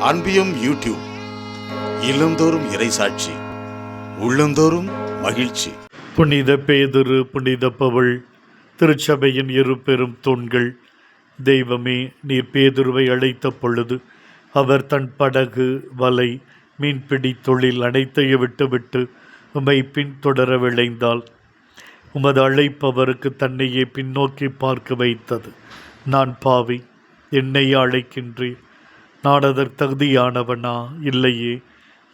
அன்பியும் YouTube இல்லந்தோறும் இறைசாட்சி, உள்ளந்தோறும் மகிழ்ச்சி. புனித பேதுரு, புனித பவுல், திருச்சபையின் இரு பெரும் தூண்கள். தெய்வமே, நீர் பேதுருவை அழைத்த பொழுது அவர் தன் படகு, வலை, மீன்பிடி தொழில் அனைத்தையும் விட்டுவிட்டு உம்மை பின்தொடர விளைந்தால் உமது அழைப்பு அவருக்கு தன்னையே பின்னோக்கி பார்க்க வைத்தது. நான் பாவி, என்னையே அழைக்கின்றேன், நான் அதற்கு தகுதியானவனா இல்லையே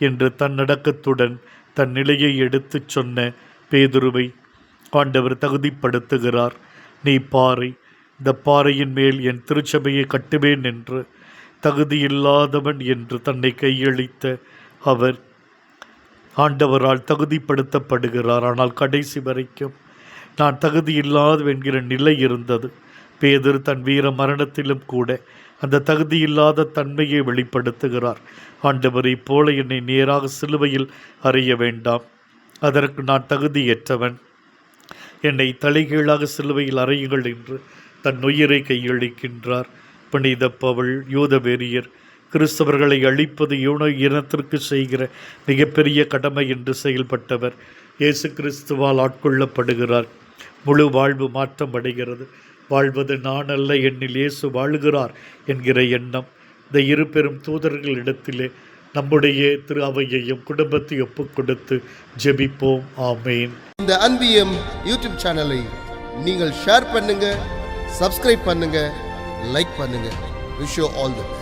என்று தன்னடக்கத்துடன் தன் நிலையை எடுத்துச் சொன்ன பேதுருவை ஆண்டவர் தகுதிப்படுத்துகிறார். நீ பாறை, இந்த பாறையின் மேல் என் திருச்சபையை கட்டுவேன் என்று தகுதியில்லாதவன் என்று தன்னை கையளித்த அவர் ஆண்டவரால் தகுதிப்படுத்தப்படுகிறார். ஆனால் கடைசி வரைக்கும் நான் தகுதியில்லாத என்கிற நிலை இருந்தது. பேதுரு தன் வீர மரணத்திலும் கூட அந்த தகுதியில்லாத தன்மையை வெளிப்படுத்துகிறார். ஆண்டவரை போல என்னை நேராக சிலுவையில் அறைய வேண்டாம், அதற்கு நான் தகுதியற்றவன், என்னை தலைகீழாக சிலுவையில் அறையுங்கள் என்று தன் உயிரை கையளிக்கின்றார். புனித பவுல் யூத வெறியர் கிறிஸ்தவர்களை அழிப்பது இனத்திற்கு செய்கிற மிகப்பெரிய கடமை என்று செயல்பட்டவர். இயேசு கிறிஸ்துவால் ஆட்கொள்ளப்படுகிறார். முழு வாழ்வு மாற்றம் அடைகிறது. வாழ்வது நான் அல்ல, என்னில் இயேசு வாழுகிறார் என்கிற எண்ணம் இந்த இரு பெரும் தூதர்களிடத்திலே நம்முடைய திரு அவையையும் குடும்பத்தை ஒப்புக் கொடுத்து ஜெபிப்போம். ஆமேன். இந்த அன்பியம் யூடியூப் சேனலை நீங்கள் ஷேர் பண்ணுங்க, சப்ஸ்கிரைப் பண்ணுங்க, லைக் பண்ணுங்க. Wish you all the best.